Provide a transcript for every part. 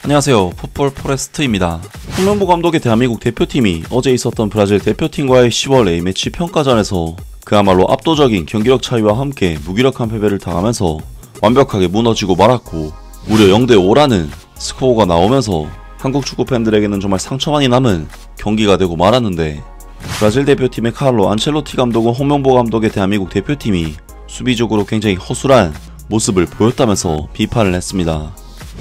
안녕하세요, 풋볼 포레스트입니다. 홍명보 감독의 대한민국 대표팀이 어제 있었던 브라질 대표팀과의 10월 A매치 평가전에서 그야말로 압도적인 경기력 차이와 함께 무기력한 패배를 당하면서 완벽하게 무너지고 말았고, 무려 0대5라는 스코어가 나오면서 한국 축구 팬들에게는 정말 상처만이 남은 경기가 되고 말았는데, 브라질 대표팀의 카를로 안첼로티 감독은 홍명보 감독의 대한민국 대표팀이 수비적으로 굉장히 허술한 모습을 보였다면서 비판을 했습니다.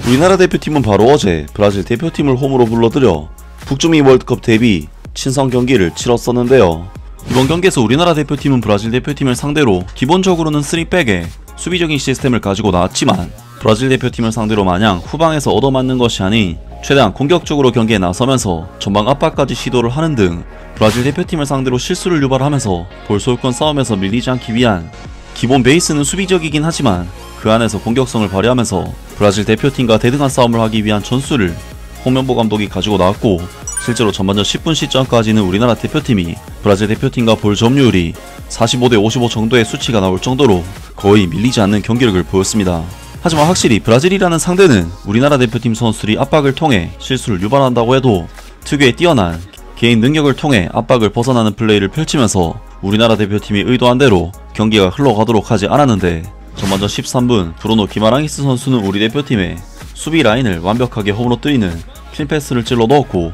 우리나라 대표팀은 바로 어제 브라질 대표팀을 홈으로 불러들여 북중미 월드컵 데뷔 친선 경기를 치렀었는데요. 이번 경기에서 우리나라 대표팀은 브라질 대표팀을 상대로 기본적으로는 3백의 수비적인 시스템을 가지고 나왔지만, 브라질 대표팀을 상대로 마냥 후방에서 얻어맞는 것이 아닌 최대한 공격적으로 경기에 나서면서 전방 압박까지 시도를 하는 등 브라질 대표팀을 상대로 실수를 유발하면서 볼 소유권 싸움에서 밀리지 않기 위한 기본 베이스는 수비적이긴 하지만 그 안에서 공격성을 발휘하면서 브라질 대표팀과 대등한 싸움을 하기 위한 전술을 홍명보 감독이 가지고 나왔고, 실제로 전반전 10분 시점까지는 우리나라 대표팀이 브라질 대표팀과 볼 점유율이 45대55 정도의 수치가 나올 정도로 거의 밀리지 않는 경기력을 보였습니다. 하지만 확실히 브라질이라는 상대는 우리나라 대표팀 선수들이 압박을 통해 실수를 유발한다고 해도 특유의 뛰어난 개인 능력을 통해 압박을 벗어나는 플레이를 펼치면서 우리나라 대표팀이 의도한 대로 경기가 흘러가도록 하지 않았는데, 전반전 13분 브루노 기마랑이스 선수는 우리 대표팀의 수비 라인을 완벽하게 홈으로 뜨이는 핀패스를 찔러 넣었고,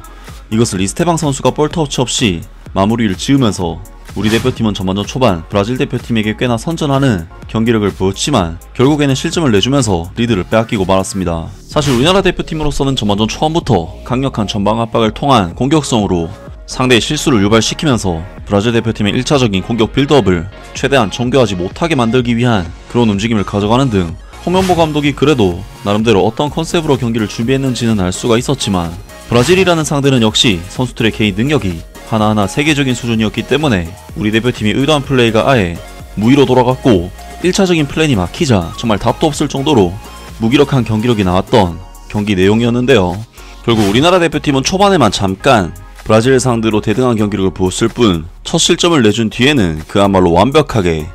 이것을 이스테방 선수가 볼터치 없이 마무리를 지으면서 우리 대표팀은 전반전 초반 브라질 대표팀에게 꽤나 선전하는 경기력을 보였지만 결국에는 실점을 내주면서 리드를 빼앗기고 말았습니다. 사실 우리나라 대표팀으로서는 전반전 초반부터 강력한 전방 압박을 통한 공격성으로 상대의 실수를 유발시키면서 브라질 대표팀의 1차적인 공격 빌드업을 최대한 정교하지 못하게 만들기 위한 그런 움직임을 가져가는 등, 홍명보 감독이 그래도 나름대로 어떤 컨셉으로 경기를 준비했는지는 알 수가 있었지만, 브라질이라는 상대는 역시 선수들의 개인 능력이 하나하나 세계적인 수준이었기 때문에 우리 대표팀이 의도한 플레이가 아예 무의로 돌아갔고, 1차적인 플랜이 막히자 정말 답도 없을 정도로 무기력한 경기력이 나왔던 경기 내용이었는데요. 결국 우리나라 대표팀은 초반에만 잠깐 브라질을 상대로 대등한 경기력을 보였을 뿐, 첫 실점을 내준 뒤에는 그야말로 완벽하게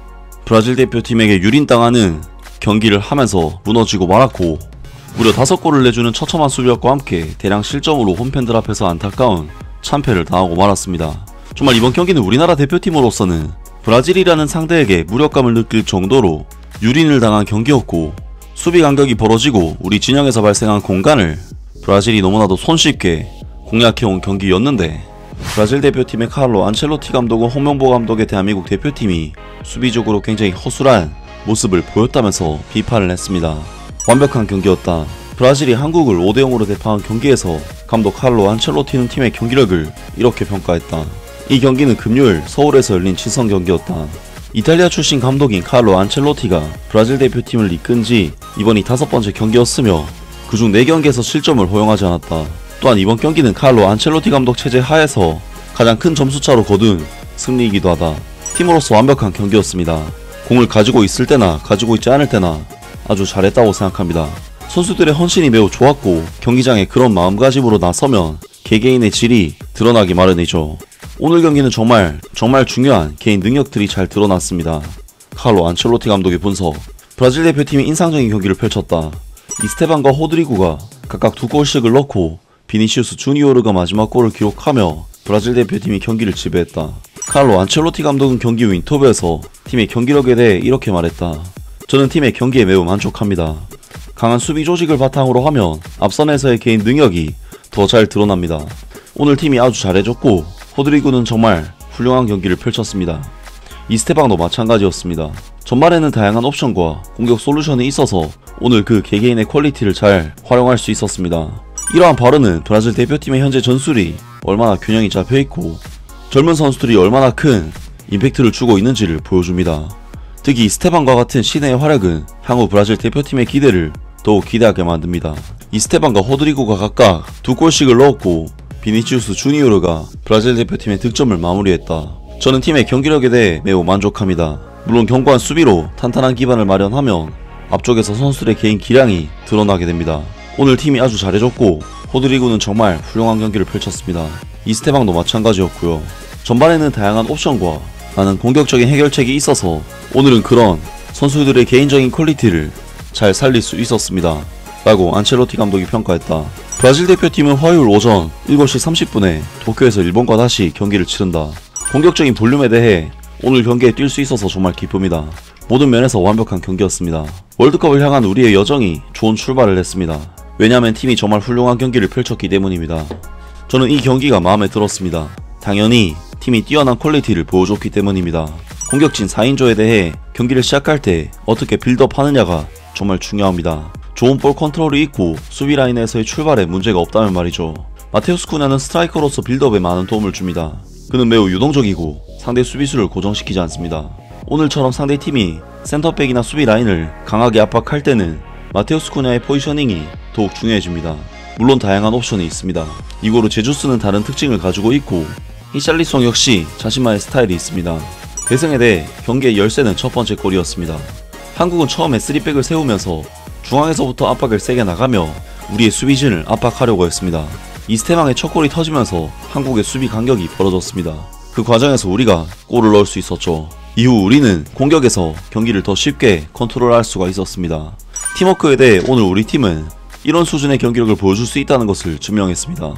브라질 대표팀에게 유린당하는 경기를 하면서 무너지고 말았고, 무려 5골을 내주는 처참한 수비력과 함께 대량 실점으로 홈팬들 앞에서 안타까운 참패를 당하고 말았습니다. 정말 이번 경기는 우리나라 대표팀으로서는 브라질이라는 상대에게 무력감을 느낄 정도로 유린을 당한 경기였고, 수비 간격이 벌어지고 우리 진영에서 발생한 공간을 브라질이 너무나도 손쉽게 공략해온 경기였는데, 브라질 대표팀의 카를로 안첼로티 감독은 홍명보 감독의 대한민국 대표팀이 수비적으로 굉장히 허술한 모습을 보였다면서 비판을 했습니다. 완벽한 경기였다. 브라질이 한국을 5대0으로 대파한 경기에서 감독 카를로 안첼로티는 팀의 경기력을 이렇게 평가했다. 이 경기는 금요일 서울에서 열린 친선 경기였다. 이탈리아 출신 감독인 카를로 안첼로티가 브라질 대표팀을 이끈 지 이번이 5번째 경기였으며 그중 4경기에서 실점을 허용하지 않았다. 또한 이번 경기는 카를로 안첼로티 감독 체제 하에서 가장 큰 점수차로 거둔 승리이기도 하다. 팀으로서 완벽한 경기였습니다. 공을 가지고 있을 때나 가지고 있지 않을 때나 아주 잘했다고 생각합니다. 선수들의 헌신이 매우 좋았고, 경기장에 그런 마음가짐으로 나서면 개개인의 질이 드러나기 마련이죠. 오늘 경기는 정말 중요한 개인 능력들이 잘 드러났습니다. 카를로 안첼로티 감독의 분석: 브라질 대표팀이 인상적인 경기를 펼쳤다. 이스테방과 호드리구가 각각 2골씩을 넣고 비니시우스 주니오르가 마지막 골을 기록하며 브라질 대표팀이 경기를 지배했다. 카를로 안첼로티 감독은 경기 후 인터뷰에서 팀의 경기력에 대해 이렇게 말했다. 저는 팀의 경기에 매우 만족합니다. 강한 수비 조직을 바탕으로 하면 앞선에서의 개인 능력이 더 잘 드러납니다. 오늘 팀이 아주 잘해줬고, 호드리구는 정말 훌륭한 경기를 펼쳤습니다. 이스테방도 마찬가지였습니다. 전반에는 다양한 옵션과 공격 솔루션이 있어서 오늘 그 개개인의 퀄리티를 잘 활용할 수 있었습니다. 이러한 발언은 브라질 대표팀의 현재 전술이 얼마나 균형이 잡혀있고 젊은 선수들이 얼마나 큰 임팩트를 주고 있는지를 보여줍니다. 특히 이스테방과 같은 신예의 활약은 향후 브라질 대표팀의 기대를 더욱 기대하게 만듭니다. 이스테방과 호드리구가 각각 2골씩을 넣었고 비니시우스 주니오르가 브라질 대표팀의 득점을 마무리했다. 저는 팀의 경기력에 대해 매우 만족합니다. 물론 견고한 수비로 탄탄한 기반을 마련하면 앞쪽에서 선수들의 개인 기량이 드러나게 됩니다. 오늘 팀이 아주 잘해줬고, 호드리구는 정말 훌륭한 경기를 펼쳤습니다. 이스테방도 마찬가지였고요. 전반에는 다양한 옵션과 많은 공격적인 해결책이 있어서 오늘은 그런 선수들의 개인적인 퀄리티를 잘 살릴 수 있었습니다 라고 안첼로티 감독이 평가했다. 브라질 대표팀은 화요일 오전 7시 30분에 도쿄에서 일본과 다시 경기를 치른다. 공격적인 볼륨에 대해 오늘 경기에 뛸 수 있어서 정말 기쁩니다. 모든 면에서 완벽한 경기였습니다. 월드컵을 향한 우리의 여정이 좋은 출발을 했습니다. 왜냐하면 팀이 정말 훌륭한 경기를 펼쳤기 때문입니다. 저는 이 경기가 마음에 들었습니다. 당연히 팀이 뛰어난 퀄리티를 보여줬기 때문입니다. 공격진 4인조에 대해 경기를 시작할 때 어떻게 빌드업 하느냐가 정말 중요합니다. 좋은 볼 컨트롤이 있고 수비 라인에서의 출발에 문제가 없다면 말이죠. 마테우스 쿠냐는 스트라이커로서 빌드업에 많은 도움을 줍니다. 그는 매우 유동적이고 상대 수비수를 고정시키지 않습니다. 오늘처럼 상대팀이 센터백이나 수비 라인을 강하게 압박할 때는 마테우스 쿠냐의 포지셔닝이 더욱 중요해집니다. 물론 다양한 옵션이 있습니다. 이고르 제주스는 다른 특징을 가지고 있고 히샬리송 역시 자신만의 스타일이 있습니다. 대승에 대해 경기의 열쇠는 첫 번째 골이었습니다. 한국은 처음에 3백을 세우면서 중앙에서부터 압박을 세게 나가며 우리의 수비진을 압박하려고 했습니다. 이스테망의 첫 골이 터지면서 한국의 수비 간격이 벌어졌습니다. 그 과정에서 우리가 골을 넣을 수 있었죠. 이후 우리는 공격에서 경기를 더 쉽게 컨트롤할 수가 있었습니다. 팀워크에 대해 오늘 우리 팀은 이런 수준의 경기력을 보여줄 수 있다는 것을 증명했습니다.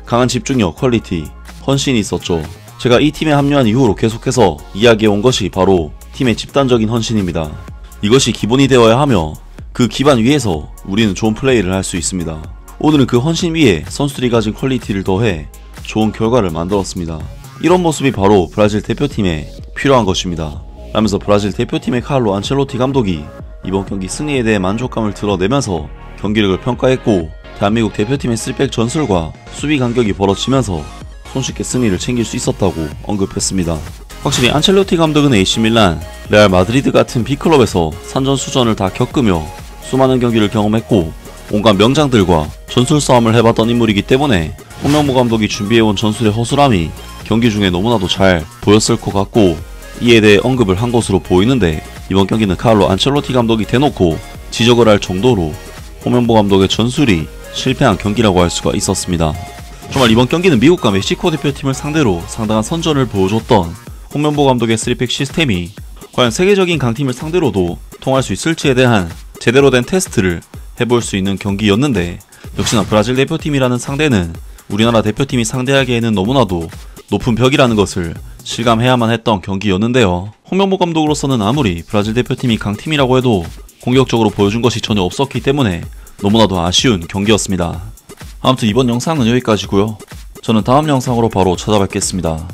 강한 집중력, 퀄리티, 헌신이 있었죠. 제가 이 팀에 합류한 이후로 계속해서 이야기해온 것이 바로 팀의 집단적인 헌신입니다. 이것이 기본이 되어야 하며 그 기반 위에서 우리는 좋은 플레이를 할 수 있습니다. 오늘은 그 헌신 위에 선수들이 가진 퀄리티를 더해 좋은 결과를 만들었습니다. 이런 모습이 바로 브라질 대표팀에 필요한 것입니다. 라면서 브라질 대표팀의 카를로 안첼로티 감독이 이번 경기 승리에 대해 만족감을 드러내면서 경기력을 평가했고 대한민국 대표팀의 3백 전술과 수비 간격이 벌어지면서 손쉽게 승리를 챙길 수 있었다고 언급했습니다. 확실히 안첼로티 감독은 AC밀란, 레알 마드리드 같은 B클럽에서 산전수전을 다 겪으며 수많은 경기를 경험했고 온갖 명장들과 전술 싸움을 해봤던 인물이기 때문에 홍명보 감독이 준비해온 전술의 허술함이 경기 중에 너무나도 잘 보였을 것 같고 이에 대해 언급을 한 것으로 보이는데 이번 경기는 카를로 안첼로티 감독이 대놓고 지적을 할 정도로 홍명보 감독의 전술이 실패한 경기라고 할 수가 있었습니다. 정말 이번 경기는 미국과 멕시코 대표팀을 상대로 상당한 선전을 보여줬던 홍명보 감독의 3백 시스템이 과연 세계적인 강팀을 상대로도 통할 수 있을지에 대한 제대로 된 테스트를 해볼 수 있는 경기였는데 역시나 브라질 대표팀이라는 상대는 우리나라 대표팀이 상대하기에는 너무나도 높은 벽이라는 것을 실감해야만 했던 경기였는데요. 홍명보 감독으로서는 아무리 브라질 대표팀이 강팀이라고 해도 공격적으로 보여준 것이 전혀 없었기 때문에 너무나도 아쉬운 경기였습니다. 아무튼 이번 영상은 여기까지고요. 저는 다음 영상으로 바로 찾아뵙겠습니다.